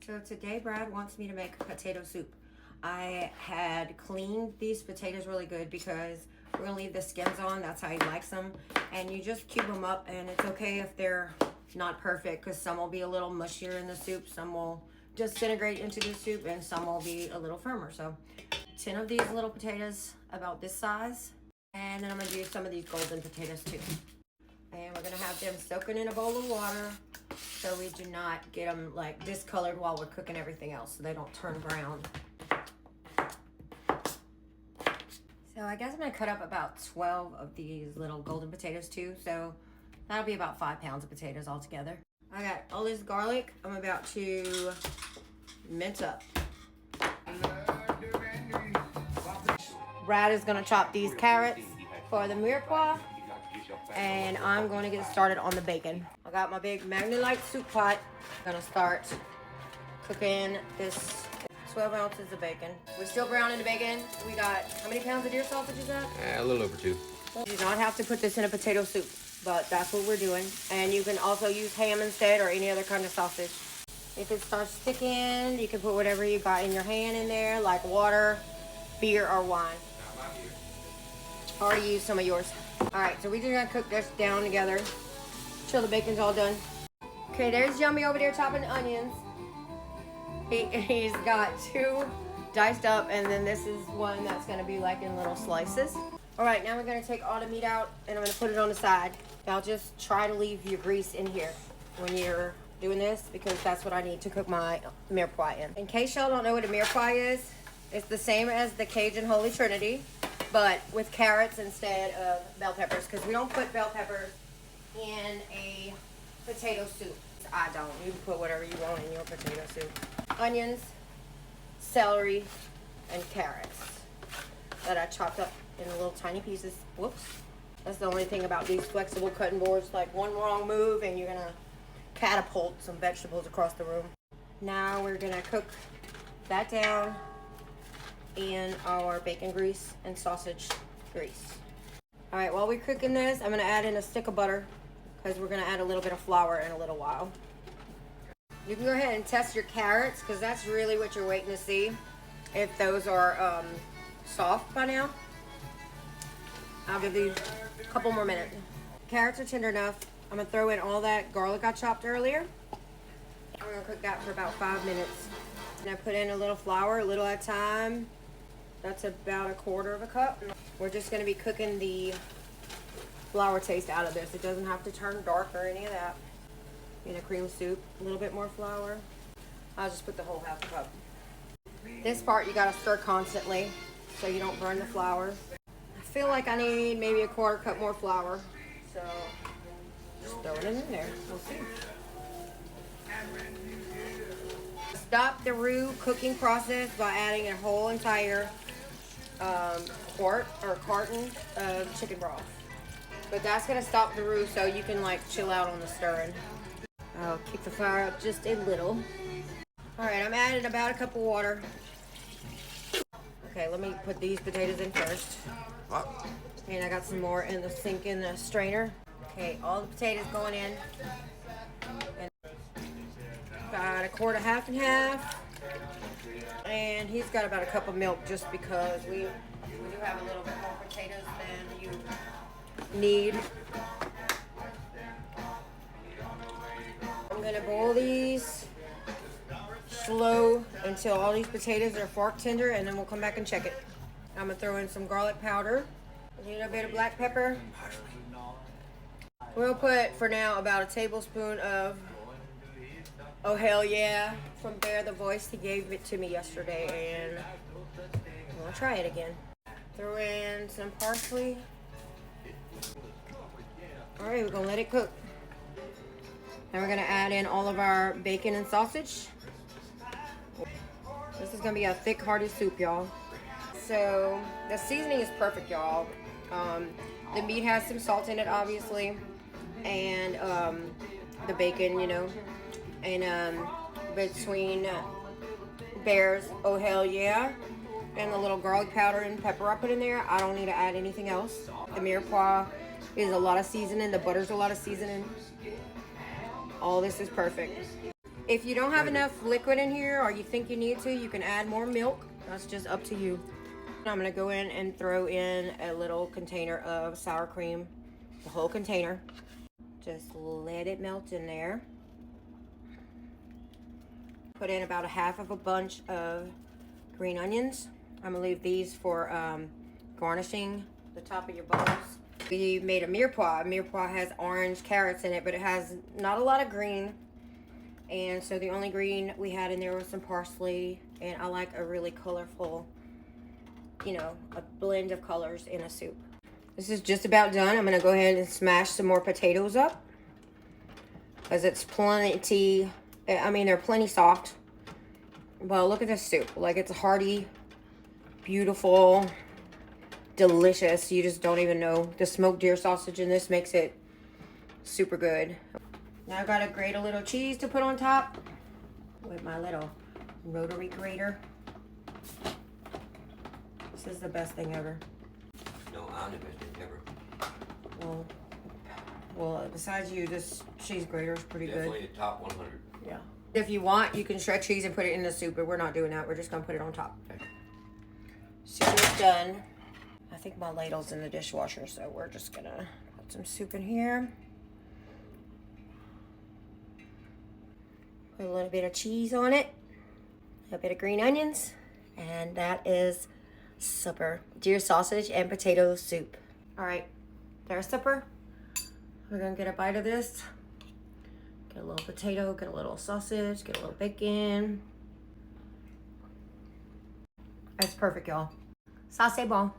So today Brad wants me to make potato soup. I had cleaned these potatoes really good because we're gonna leave the skins on. That's how he likes them. And you just cube them up, and it's okay if they're not perfect because some will be a little mushier in the soup, some will disintegrate into the soup, and some will be a little firmer. So 10 of these little potatoes about this size. And then I'm gonna do some of these golden potatoes too. And we're gonna have them soaking in a bowl of water so we do not get them like discolored while we're cooking everything else, so they don't turn brown. So I guess I'm gonna cut up about 12 of these little golden potatoes too, so that'll be about 5 pounds of potatoes altogether. I got all this garlic I'm about to mince up. Brad is gonna chop these carrots for the mirepoix, and I'm going to get started on the bacon. I got my big Magnolite soup pot. I'm gonna start cooking this 12 ounces of bacon. We're still browning the bacon. We got, how many pounds of deer sausage is that? A little over 2. You do not have to put this in a potato soup, but that's what we're doing. And you can also use ham instead or any other kind of sausage. If it starts sticking, you can put whatever you got in your hand in there, like water, beer, or wine. Already used some of yours. All right, so we're just gonna cook this down together till the bacon's all done. Okay, there's Yummy over there chopping the onions. He's got 2 diced up, and then this is one that's gonna be like in little slices. All right, now we're gonna take all the meat out, and I'm gonna put it on the side. I'll just try to leave your grease in here when you're doing this, because that's what I need to cook my mirepoix in. In case y'all don't know what a mirepoix is, it's the same as the Cajun Holy Trinity, but with carrots instead of bell peppers, because we don't put bell peppers in a potato soup. I don't. You can put whatever you want in your potato soup. Onions, celery, and carrots that I chopped up in little tiny pieces. Whoops. That's the only thing about these flexible cutting boards. Like one wrong move and you're gonna catapult some vegetables across the room. Now we're gonna cook that down in our bacon grease and sausage grease. All right, while we're cooking this, I'm gonna add in a stick of butter because we're gonna add a little bit of flour in a little while. You can go ahead and test your carrots because that's really what you're waiting to see, if those are soft by now. I'll give these a couple more minutes. Carrots are tender enough. I'm gonna throw in all that garlic I chopped earlier. I'm gonna cook that for about 5 minutes. And I put in a little flour, a little at a time. That's about 1/4 cup. We're just gonna be cooking the flour taste out of this. It doesn't have to turn dark or any of that. In a cream soup, a little bit more flour. I'll just put the whole 1/2 cup. This part you gotta stir constantly so you don't burn the flour. I feel like I need maybe 1/4 cup more flour, so just throw it in there. We'll see. Stop the roux cooking process by adding a whole entire quart or carton of chicken broth. But that's gonna stop the roux so you can like chill out on the stirring. I'll kick the fire up just a little. All right, I'm adding about 1 cup of water. Okay, let me put these potatoes in first. And I got some more in the sink in the strainer. Okay, all the potatoes going in. And about 1/4, 1/2 and 1/2. And he's got about 1 cup of milk just because we do have a little bit more potatoes than you need. I'm gonna boil these slow until all these potatoes are fork tender, and then we'll come back and check it. I'm gonna throw in some garlic powder, a little bit of black pepper. We'll put for now about 1 tablespoon of Oh Hell Yeah from Bear the Voice. He gave it to me yesterday, and I'm gonna try it again. Throw in some parsley. All right, we're gonna let it cook. Then we're gonna add in all of our bacon and sausage. This is gonna be a thick, hearty soup, y'all. So the seasoning is perfect, y'all. The meat has some salt in it, obviously, and the bacon, you know, and between Bear's Oh Hell Yeah and the little garlic powder and pepper I put in there, I don't need to add anything else. The mirepoix is a lot of seasoning. The butter's a lot of seasoning. All this is perfect. If you don't have enough liquid in here or you think you need to, you can add more milk. That's just up to you. I'm gonna go in and throw in a little container of sour cream, the whole container. Just let it melt in there. Put in about a half of a bunch of green onions. I'm gonna leave these for garnishing the top of your bowls. We made a mirepoix. Mirepoix has orange carrots in it, but it has not a lot of green. And so the only green we had in there was some parsley, and I like a really colorful, you know, a blend of colors in a soup. This is just about done. I'm gonna go ahead and smash some more potatoes up, because it's plenty, I mean, they're plenty soft. Well, look at this soup. Like, it's hearty, beautiful, delicious. You just don't even know. The smoked deer sausage in this makes it super good. Now I gotta grate a little cheese to put on top with my little rotary grater. This is the best thing ever. No, I'm the best thing ever. Well, besides you, this cheese grater is pretty Definitely good. the top 100. Yeah. If you want, you can shred cheese and put it in the soup, but we're not doing that. We're just gonna put it on top. Okay. Soup is done. I think my ladle's in the dishwasher, so we're just gonna put some soup in here. Put a little bit of cheese on it, a bit of green onions, and that is supper. Deer sausage and potato soup. All right, there's supper. We're gonna get a bite of this. Get a little potato, get a little sausage, get a little bacon. That's perfect, y'all. Ça c'est bon.